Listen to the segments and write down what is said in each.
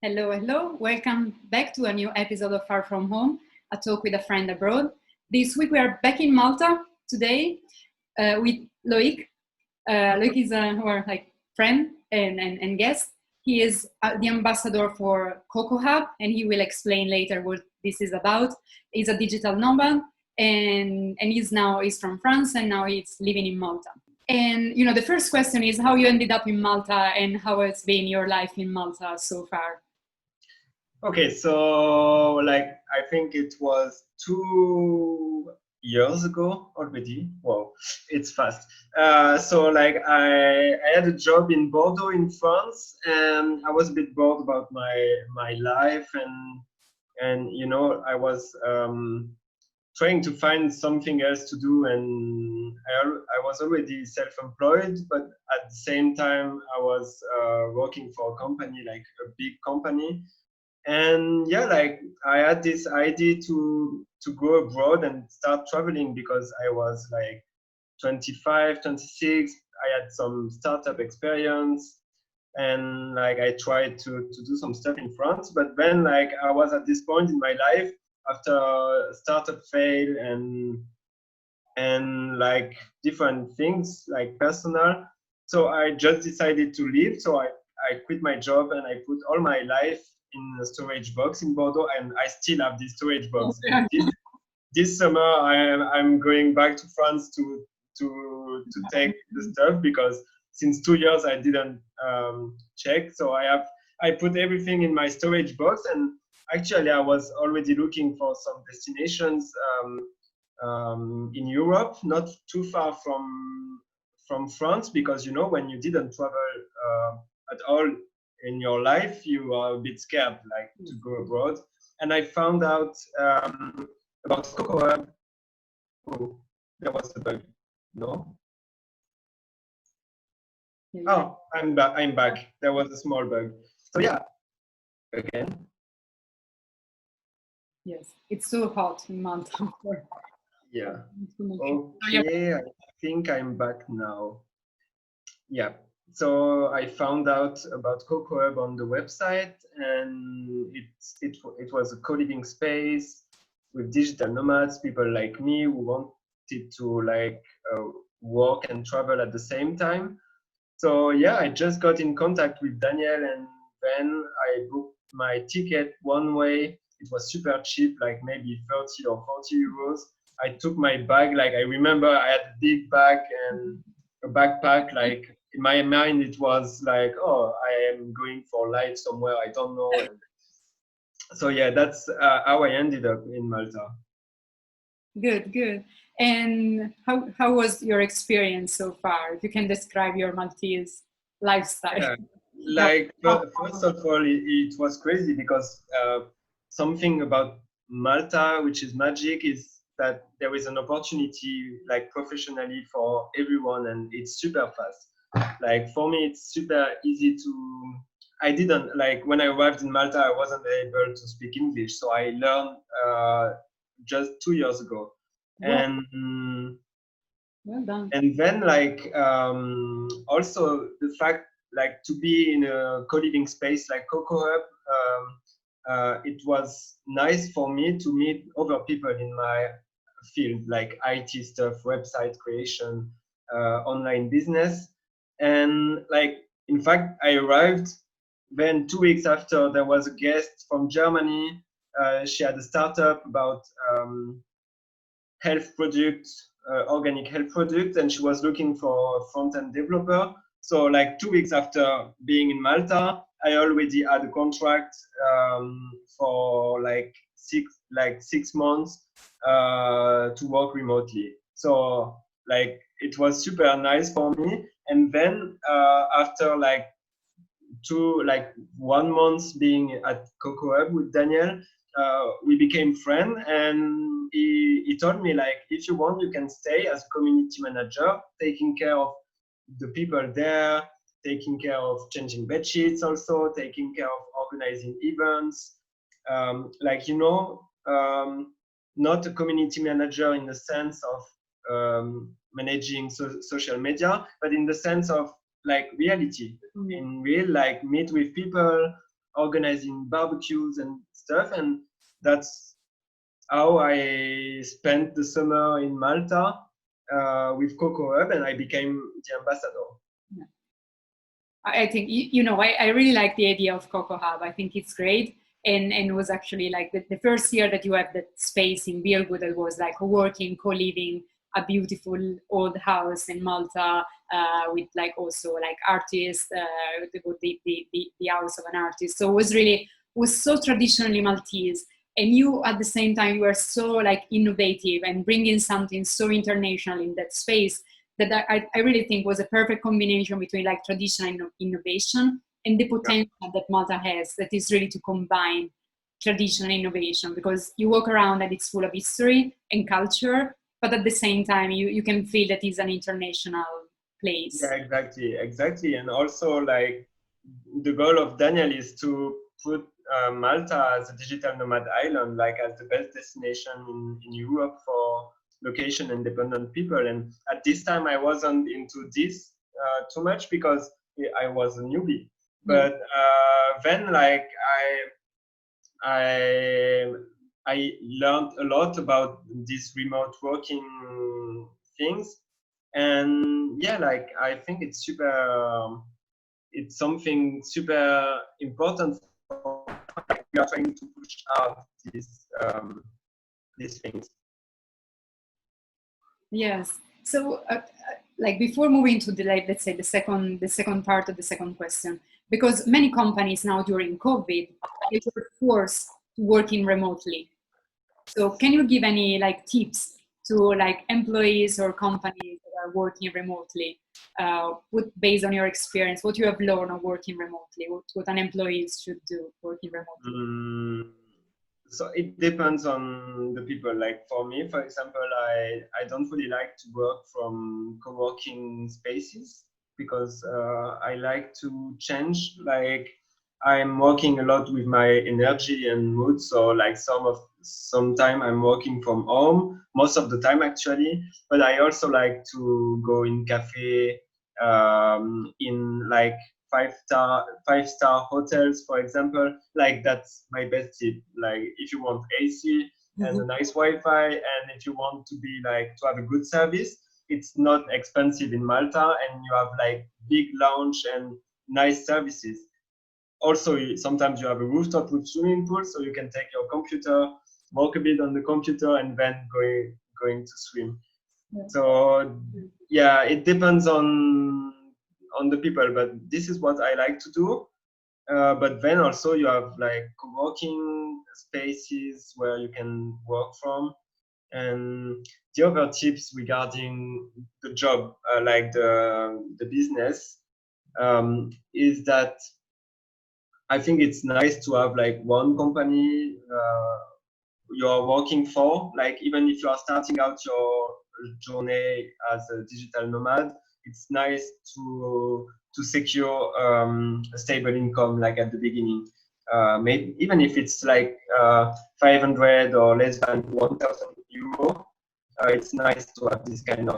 Hello, hello. Welcome back to a new episode of Far From Home, a talk with a friend abroad. This week we are back in Malta today with Loic. Loic is our friend and guest. He is the ambassador for Coco Hub, and he will explain later what this is about. He's a digital nomad, and he's from France, and now he's living in Malta. And the first question is how you ended up in Malta, and how it's been your life in Malta so far. Okay, so I think it was 2 years ago already. Wow, it's fast. So I had a job in Bordeaux in France, and I was a bit bored about my life, and I was trying to find something else to do, and I was already self-employed, but at the same time I was working for a company, like a big company. And yeah, I had this idea to go abroad and start traveling because I was 25, 26. I had some startup experience, and I tried to do some stuff in France. But then I was at this point in my life after startup fail and different things like personal. So I just decided to leave. So I quit my job and I put all my life in a storage box in Bordeaux, and I still have this storage box. Okay. This summer I'm going back to France to take the stuff, because since 2 years I didn't check. So I put everything in my storage box, and actually I was already looking for some destinations in Europe, not too far from France, because when you didn't travel at all in your life, you are a bit scared to go abroad. And I found out about Coco Hub. Oh, there was a bug. No. Oh, I'm back. There was a small bug. So yeah, again. Yes, it's so hot in Malta. Yeah. Okay, I think I'm back now. Yeah. So I found out about Coco Hub on the website, and it was a co-living space with digital nomads, people like me who wanted to work and travel at the same time. So yeah, I just got in contact with Daniel, and then I booked my ticket one way. It was super cheap, like maybe 30 or 40 euros. I took my bag, I remember I had a big bag and a backpack, in my mind it was oh, I am going for life somewhere, I don't know. And so yeah, that's how I ended up in Malta. Good. And how was your experience so far? If you can describe your Maltese lifestyle. Yeah. First of all, it was crazy because something about Malta, which is magic, is that there is an opportunity professionally for everyone, and it's super fast. For me, it's super easy to. I didn't when I arrived in Malta, I wasn't able to speak English, so I learned just 2 years ago. Wow. And Well done. and then also the fact to be in a co-living space like Coco Hub, it was nice for me to meet other people in my field, like IT stuff, website creation, online business. And in fact, I arrived, then 2 weeks after, there was a guest from Germany. She had a startup about health products, organic health products, and she was looking for a front-end developer. So 2 weeks after being in Malta, I already had a contract for 6 months to work remotely. So it was super nice for me. And then after 1 month being at Coco Hub with Daniel, we became friends, and he told me if you want, you can stay as community manager, taking care of the people there, taking care of changing bed sheets, also taking care of organizing events, not a community manager in the sense of managing social media, but in the sense of reality, in real meet with people, organizing barbecues and stuff. And that's how I spent the summer in Malta with Coco Hub, and I became the ambassador. Yeah. I think, you know, I really like the idea of Coco Hub. I think it's great. And it was actually like the first year that you have that space in Birwood that was like co-working, co-living, a beautiful old house in Malta with like also like artists, the house of an artist. So it was really, was so traditionally Maltese. And you at the same time, you were so like innovative and bringing something so international in that space that I really think was a perfect combination between like traditional innovation and the potential that Malta has, that is really to combine traditional innovation, because you walk around and it's full of history and culture, but at the same time you can feel that it's an international place. Yeah, exactly. And also like the goal of Daniel is to put Malta as a digital nomad island, like as the best destination in Europe for location independent people. And at this time I wasn't into this too much because I was a newbie. But then like I learned a lot about these remote working things. And yeah, like I think it's it's something super important for, like, we are trying to push out these things. Yes. So like before moving to the, like, let's say the second part of the second question, because many companies now during COVID, they were forced to working remotely. So can you give any like tips to like employees or companies that are working remotely, based on your experience, what you have learned of working remotely, what an employee should do working remotely? So it depends on the people. Like for me, for example, I don't really like to work from co-working spaces because I like to change. Like I'm working a lot with my energy and mood. So like sometime I'm working from home, most of the time actually. But I also like to go in cafe, in like five-star hotels, for example. Like that's my best tip. Like if you want AC and a nice Wi-Fi, and if you want to be like to have a good service, it's not expensive in Malta, and you have like big lounge and nice services. Also, sometimes you have a rooftop with swimming pool, so you can take your computer, work a bit on the computer, and then going to swim. Yeah. So yeah, it depends on the people, but this is what I like to do. But then also you have like co-working spaces where you can work from. And the other tips regarding the job, like the business, is that I think it's nice to have like one company you're working for. Like even if you are starting out your journey as a digital nomad, it's nice to secure a stable income like at the beginning. Maybe even if it's like 500 or less than 1,000 euro, it's nice to have this kind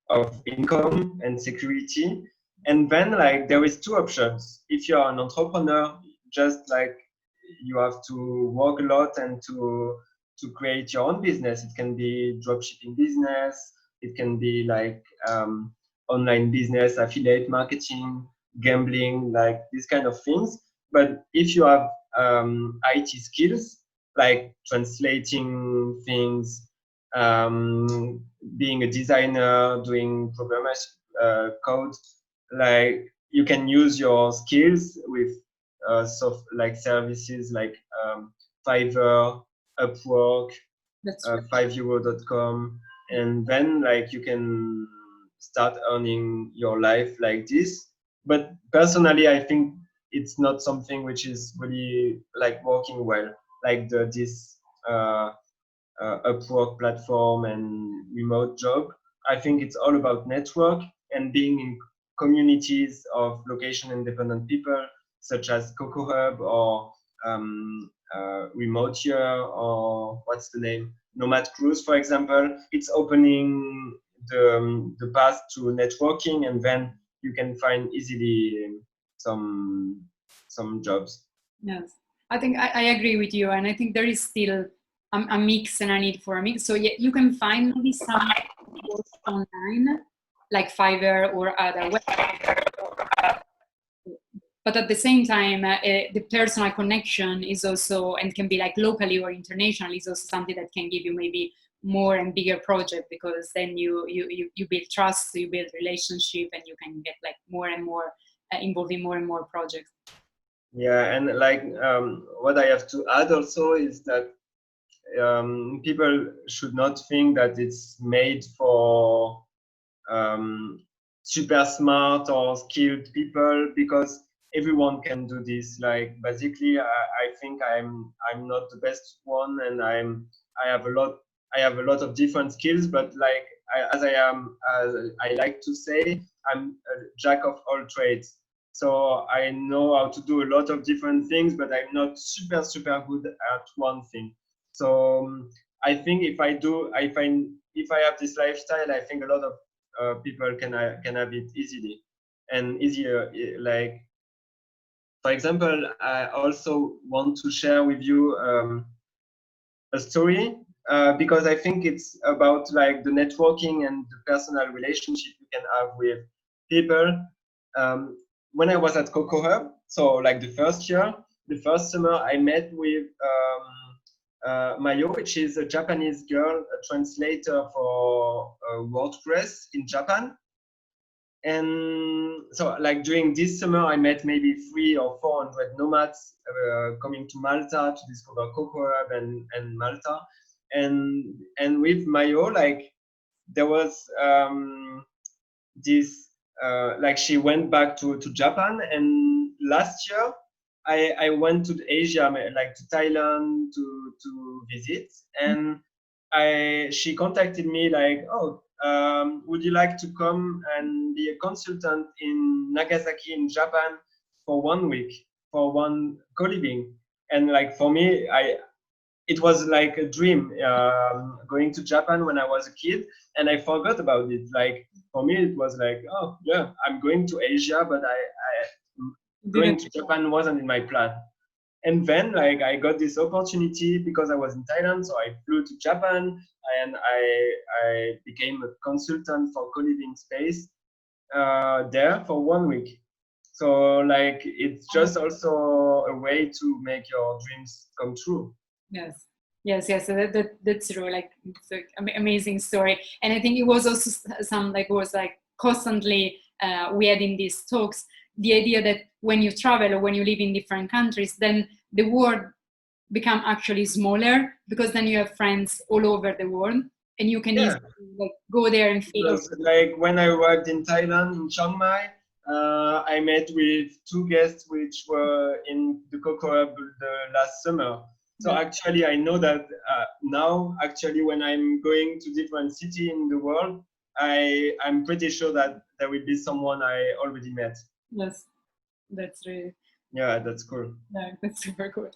of income and security. And then like there is two options. If you're an entrepreneur, just like you have to work a lot and to create your own business. It can be dropshipping business, it can be like online business, affiliate marketing, gambling, like these kind of things. But if you have IT skills like translating things, being a designer, doing programmer code, like you can use your skills with like services like Fiverr, Upwork, 5euro.com, and then like you can start earning your life like this. But personally, I think it's not something which is really like working well, like this Upwork platform and remote job. I think it's all about network and being in communities of location independent people, such as Coco Hub or Remote Year, or what's the name? Nomad Cruise, for example. It's opening the path to networking, and then you can find easily some jobs. Yes, I think I agree with you, and I think there is still a mix and a need for a mix. So yeah, you can find maybe some posts online, like Fiverr or other websites, but at the same time, the personal connection is also, and can be like locally or international, is also something that can give you maybe more and bigger project, because then you build trust, you build relationship, and you can get like more and more involved in more and more projects. Yeah, and like what I have to add also is that people should not think that it's made for super smart or skilled people, because everyone can do this. Like basically, I think I'm not the best one, and I have a lot of different skills, but like as I like to say, I'm a jack of all trades. So I know how to do a lot of different things, but I'm not super good at one thing. So I think if I have this lifestyle, I think a lot of people can have it easily and easier. Like, for example, I also want to share with you a story, because I think it's about like the networking and the personal relationship you can have with people. When I was at Coco Hub, so like the first year, the first summer, I met with Mayo, which is a Japanese girl, a translator for WordPress in Japan. And so like during this summer, I met maybe 300 or 400 nomads coming to Malta to discover Coco Hub and Malta. And with Mayo, like there was this, like she went back to Japan, and last year I went to Asia, like to Thailand to visit, and she contacted me like, oh, would you like to come and be a consultant in Nagasaki in Japan for 1 week, for one co-living? And like for me, it was like a dream, going to Japan when I was a kid, and I forgot about it. Like for me, it was like, oh yeah, I'm going to Asia, but going to Japan wasn't in my plan. And then like I got this opportunity because I was in Thailand, so I flew to Japan, and I became a consultant for co-living space there for 1 week. So like it's just also a way to make your dreams come true. Yes. Yes. So that's true. Like it's an amazing story, and I think it was also some like was like constantly we had in these talks the idea that when you travel or when you live in different countries, then the world become actually smaller, because then you have friends all over the world, and you can easily like go there and feel. Like when I worked in Thailand, in Chiang Mai, I met with 2 guests which were in the Coco Hub the last summer. So actually, I know that now, actually, when I'm going to different cities in the world, I'm pretty sure that there will be someone I already met. Yes, that's really. Yeah, that's cool. Yeah, that's super cool.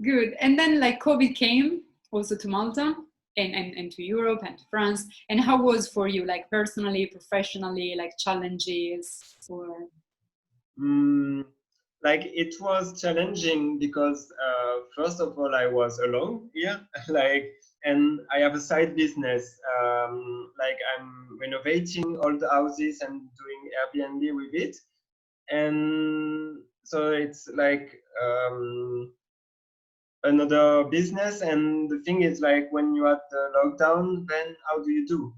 Good. And then like COVID came also to Malta and to Europe and to France. And how was for you, like personally, professionally, like challenges or? Like it was challenging because first of all I was alone here, like, and I have a side business. Like I'm renovating old houses and doing Airbnb with it, and so it's like another business. And the thing is, like, when you had the lockdown, then how do you do?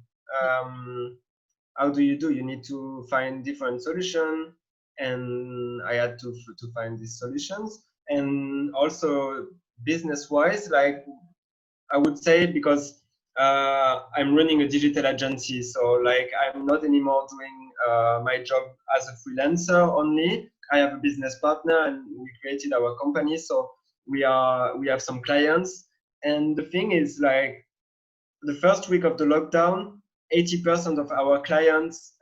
How do you do? You need to find different solutions, and I had to find these solutions. And also business-wise, like I would say, because I'm running a digital agency, so like I'm not anymore doing my job as a freelancer only. I have a business partner, and we created our company, so we have some clients. And the thing is, like, the first week of the lockdown, 80% of our clients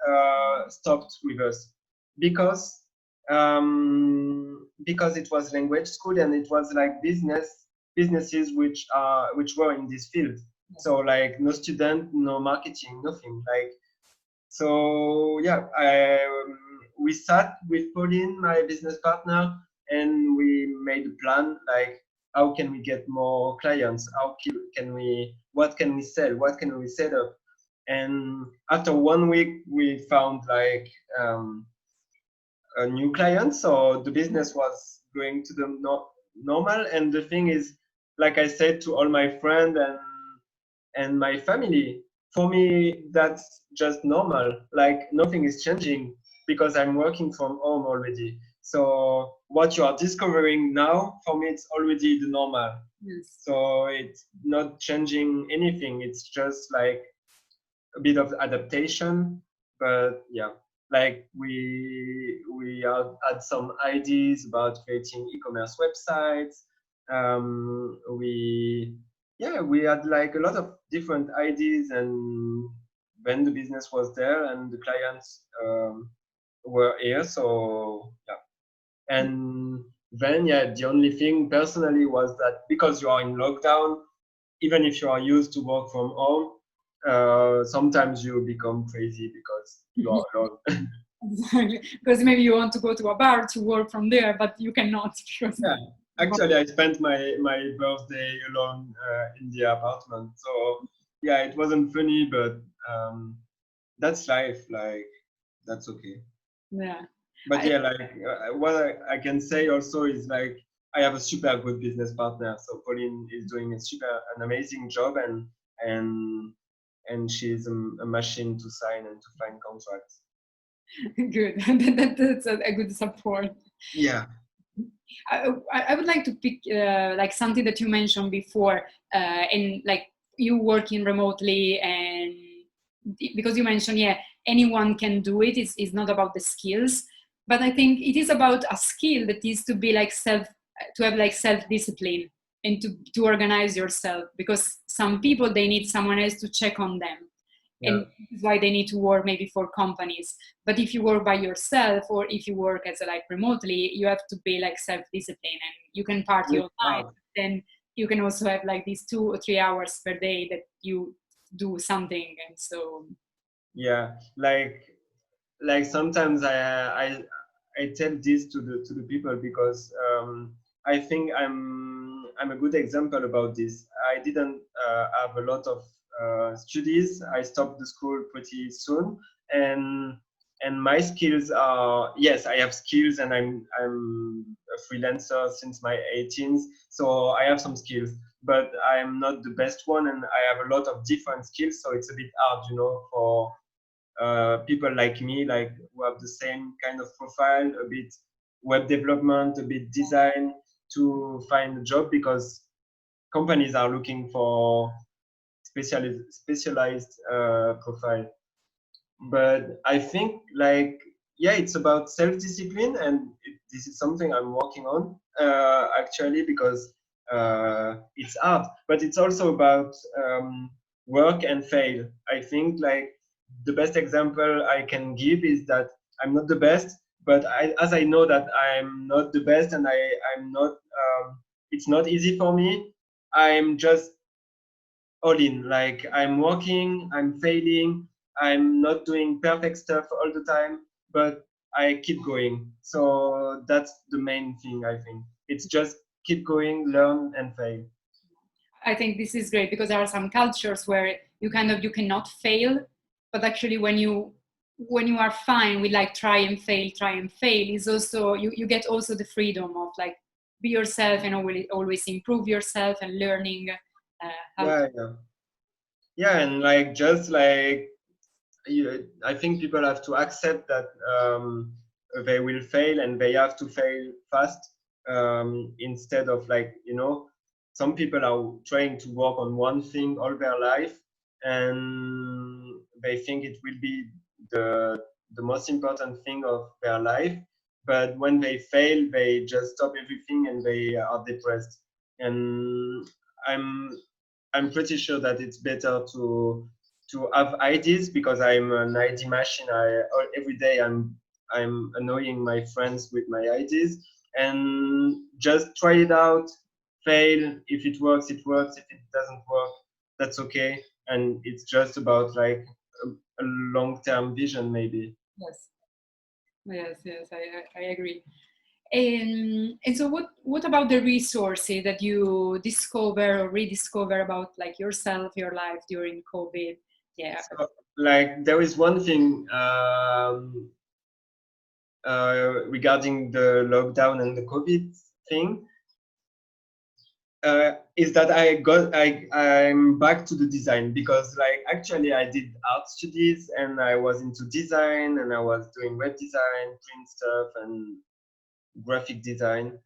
stopped with us because it was language school, and it was like businesses which were in this field. So like no student, no marketing, nothing. Like, so yeah, we sat with Pauline, my business partner, and we made a plan like how can we get more clients, what can we sell, what can we set up. And after 1 week we found like a new client, so the business was going to the normal. And the thing is, like I said to all my friends and my family, for me that's just normal, like nothing is changing because I'm working from home already. So what you are discovering now, for me it's already the normal. Yes. So it's not changing anything, it's just like a bit of adaptation. But yeah, like we had some ideas about creating e-commerce websites. We had like a lot of different ideas, and when the business was there and the clients were here, so yeah. And then yeah, the only thing personally was that because you are in lockdown, even if you are used to work from home, sometimes you become crazy because you are alone. Exactly. Because maybe you want to go to a bar to work from there, but you cannot because Yeah, actually, I spent my birthday alone in the apartment. So yeah, it wasn't funny, but that's life. Like that's okay. yeah. But yeah, like what I can say also is like I have a super good business partner. So Pauline is doing an amazing job, and she's a machine to sign and to find contracts. Good. That's a good support. Yeah. I would like to pick like something that you mentioned before, and like you working remotely, and because you mentioned, yeah, anyone can do it. It's not about the skills, but I think it is about a skill that is to be like to have like self-discipline and to organize yourself, because some people, they need someone else to check on them. Yeah. And this is why they need to work maybe for companies. But if you work by yourself, or if you work as like remotely, you have to be like self-discipline, and you can party all night. Then you can also have like these 2 or 3 hours per day that you do something. And so yeah, like sometimes I tell this to the people because I think I'm a good example about this. I didn't have a lot of studies. I stopped the school pretty soon, and my skills are, yes, I have skills, and I'm a freelancer since my 18th, so I have some skills, but I'm not the best one, and I have a lot of different skills, so it's a bit hard, for people like me, like who have the same kind of profile, a bit web development, a bit design, to find a job, because companies are looking for specialized profile. But I think like, yeah, it's about self-discipline, and this is something I'm working on actually, because it's hard, but it's also about work and fail. I think like the best example I can give is that I'm not the best, but as I know that I'm not the best, and I'm not it's not easy for me, I'm just all in. Like I'm working, I'm failing, I'm not doing perfect stuff all the time, but I keep going. So that's the main thing, I think. It's just keep going, learn, and fail. I think this is great, because there are some cultures where you cannot fail, but actually when you are fine with like try and fail, is also you get also the freedom of like be yourself, and always improve yourself, and learning yeah, and like just like I think people have to accept that they will fail, and they have to fail fast, instead of like, some people are trying to work on one thing all their life, and they think it will be the most important thing of their life, but when they fail they just stop everything and they are depressed. And i'm I'm pretty sure that it's better to have ideas, because I'm an idea machine. Every day I'm annoying my friends with my ideas, and just try it out, fail. If it works, it works. If it doesn't work, that's okay. And it's just about like a long-term vision, maybe. Yes. Yes, yes, I agree. And so what about the resources that you discover or rediscover about like yourself, your life during COVID? Yeah. So, like there is one thing regarding the lockdown and the COVID thing. Is that I'm back to the design, because like actually I did art studies and I was into design and I was doing web design, print stuff and graphic design.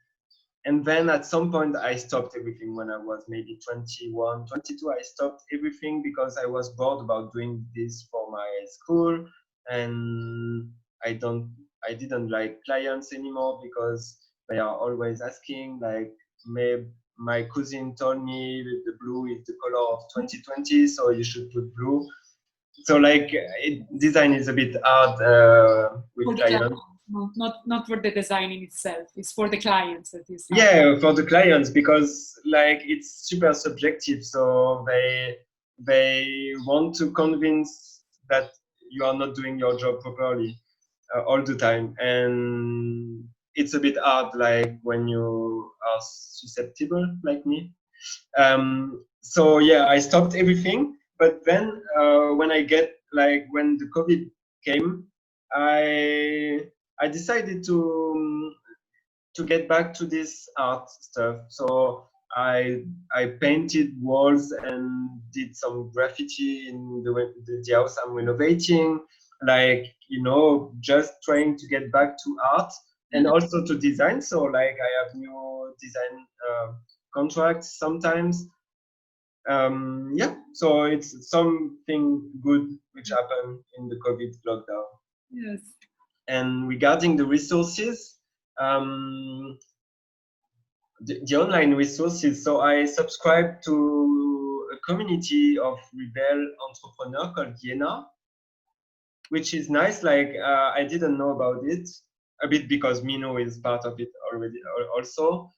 And then at some point I stopped everything when I was maybe 21, 22. I stopped everything because I was bored about doing this for my school, and I didn't like clients anymore because they are always asking like, maybe my cousin told me the blue is the color of 2020, so you should put blue. So like design is a bit hard with clients. Not for the design in itself. It's for the clients that is. Yeah, for the clients, because like it's super subjective. So they want to convince that you are not doing your job properly all the time, and it's a bit hard. Like when you are susceptible, like me. So yeah, I stopped everything. But then when I get like when the COVID came, I decided to get back to this art stuff. So I painted walls and did some graffiti in the house I'm renovating. Like, you know, just trying to get back to art and also to design. So like I have new design contracts sometimes. Yeah, so it's something good which happened in the COVID lockdown. Yes. And regarding the resources, um, the online resources. So I subscribe to a community of rebel entrepreneurs called Vienna, which is nice. Like I didn't know about it a bit because Mino is part of it already. Also,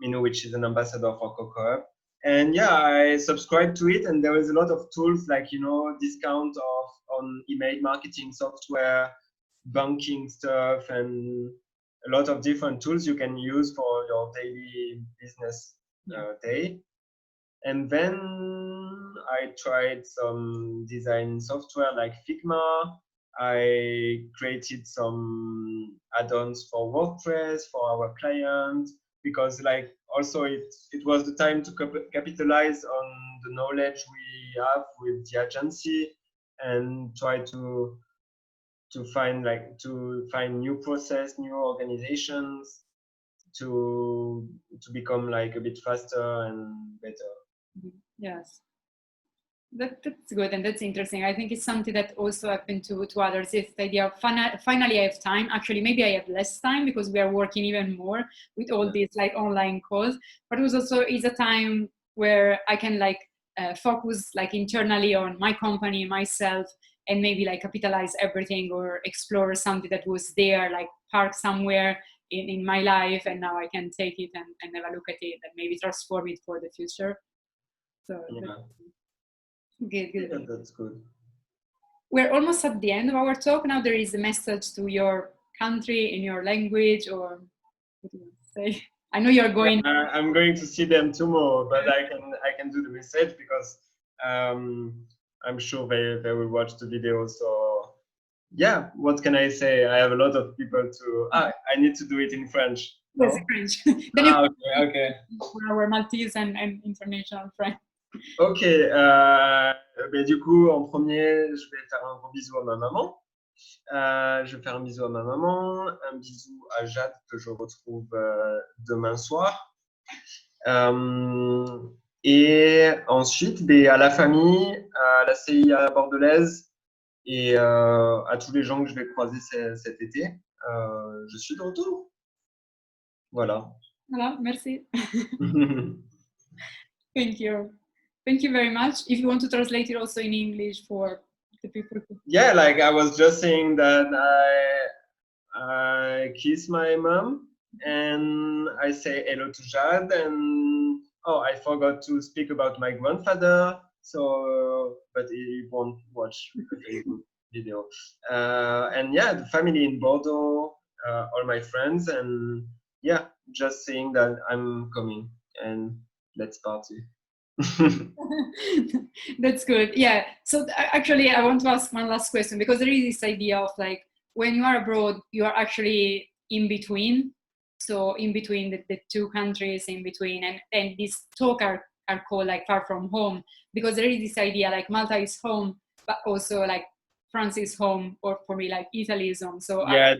Mino, which is an ambassador for Coco. And yeah, I subscribe to it, and there is a lot of tools like, you know, discount of on email marketing software, banking stuff, and a lot of different tools you can use for your daily business day. And then I tried some design software like Figma. I created some add-ons for WordPress for our client, because like also it was the time to capitalize on the knowledge we have with the agency and try to find new process, new organizations to become like a bit faster and better. Yes. That's good and that's interesting. I think it's something that also happened to others. It's the idea of finally I have time. Actually, maybe I have less time because we are working even more with all these like online calls. But it was also is a time where I can like focus like internally on my company, myself, and maybe like capitalize everything or explore something that was there, like parked somewhere in my life, and now I can take it and have a look at it and maybe transform it for the future. So Yeah. good. Yeah, that's good. We're almost at the end of our talk now. There is a message to your country in your language, or what do you say? I know you're going. Yeah, I'm going to see them tomorrow, but I can do the message because I'm sure they will watch the video. So yeah, what can I say? I have a lot of people to. I need to do it in French. No? Yes, French. Then you Okay. for our Maltese and international friends. Ok, ben du coup, en premier, je vais faire un gros bisou à ma maman. Je vais faire un bisou à ma maman, un bisou à Jade que je retrouve demain soir. Et ensuite, ben, à la famille, à la CIA bordelaise et à tous les gens que je vais croiser cet été. Je suis de retour. Voilà. Voilà, merci. Thank you. Thank you very much. If you want to translate it also in English for the people who... Yeah, like I was just saying that I kiss my mom and I say hello to Jade, and oh, I forgot to speak about my grandfather. So, but he won't watch the Facebook video. And yeah, the family in Bordeaux, all my friends, and yeah, just saying that I'm coming and let's party. That's good. Yeah. So actually, I want to ask one last question, because there is this idea of like, when you are abroad, you are actually in between. So in between the two countries, in between, and these talk are called like far from home, because there is this idea like Malta is home, but also like France is home, or for me like Italy is home. So yeah,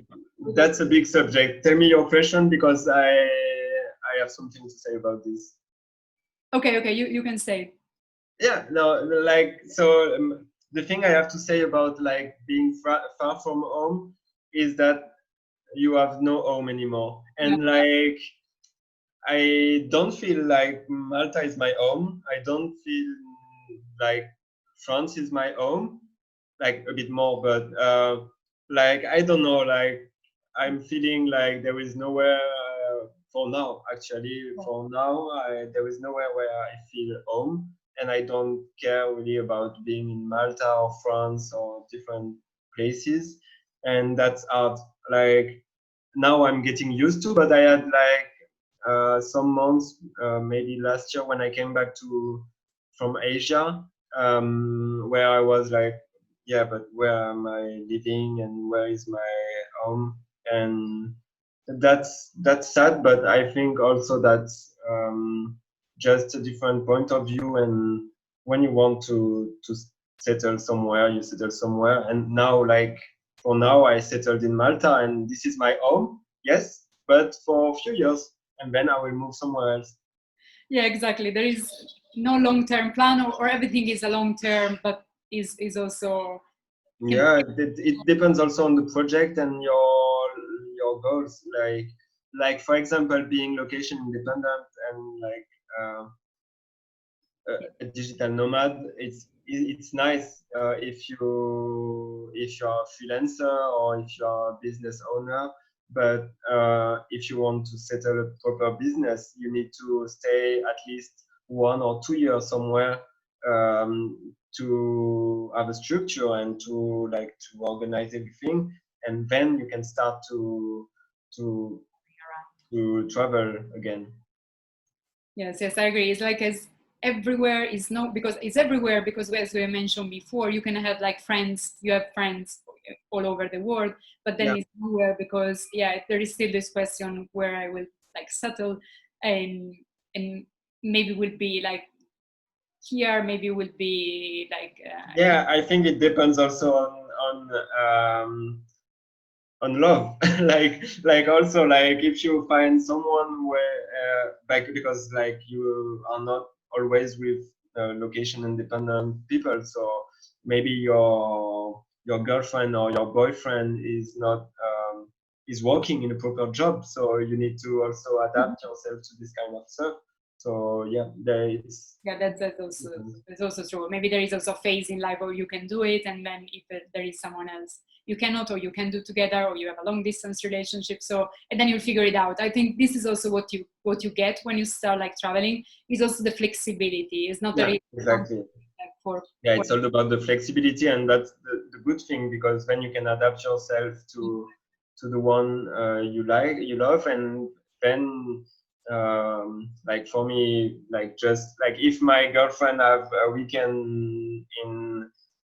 that's a big subject. Tell me your question, because I have something to say about this. Okay, you can say. Yeah, no, like, so the thing I have to say about like being far from home is that you have no home anymore, and Yeah. like I don't feel like Malta is my home. I don't feel like France is my home, like a bit more, but like I don't know, like I'm feeling like there is nowhere for now. Actually, for now, there is nowhere where I feel home, and I don't care really about being in Malta or France or different places, and that's hard. Like now I'm getting used to, but I had like some months, maybe last year when I came back from Asia, where I was like, yeah, but where am I living and where is my home? And that's sad, but I think also that's just a different point of view. And when you want to settle somewhere, you settle somewhere. And now, like for now, I settled in Malta, and this is my home. Yes, but for a few years, and then I will move somewhere else. Yeah, exactly. There is no long-term plan, or everything is a long-term, but is also. Yeah, it depends also on the project and your goals. Like for example, being location independent and like a digital nomad, it's nice if you're a freelancer or if you're a business owner. But if you want to settle a proper business, you need to stay at least 1 or 2 years somewhere, to have a structure and to organize everything, and then you can start to to travel again. Yes, I agree. It's like as everywhere is no, because it's everywhere, because as we mentioned before, you can have like friends, you have friends all over the world, but then Yeah. it's nowhere, because yeah, there is still this question where I will like settle, and maybe will be like here, maybe will be like Yeah, I think it depends also on love. like also like if you find someone where like, because like you are not always with location independent people, so maybe your girlfriend or your boyfriend is not is working in a proper job, so you need to also adapt yourself to this kind of stuff. So yeah, there is. yeah, that's also true. Maybe there is also a phase in life where you can do it, and then if there is someone else you cannot, or you can do together, or you have a long distance relationship. So, and then you'll figure it out. I think this is also what you get when you start like traveling, is also the flexibility. It's not Yeah, exactly. like Yeah, it's all about the flexibility, and that's the good thing, because then you can adapt yourself to the one you love, and then like for me, like just like if my girlfriend have a weekend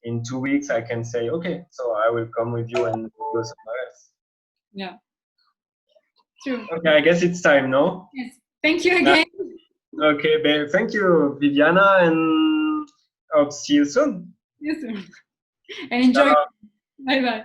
in 2 weeks, I can say okay, so I will come with you and go somewhere else. Yeah, true. Okay, I guess it's time, no? Yes. Thank you again. Okay, babe. Thank you, Viviana, and hope to see you soon. You too. And enjoy. Bye bye.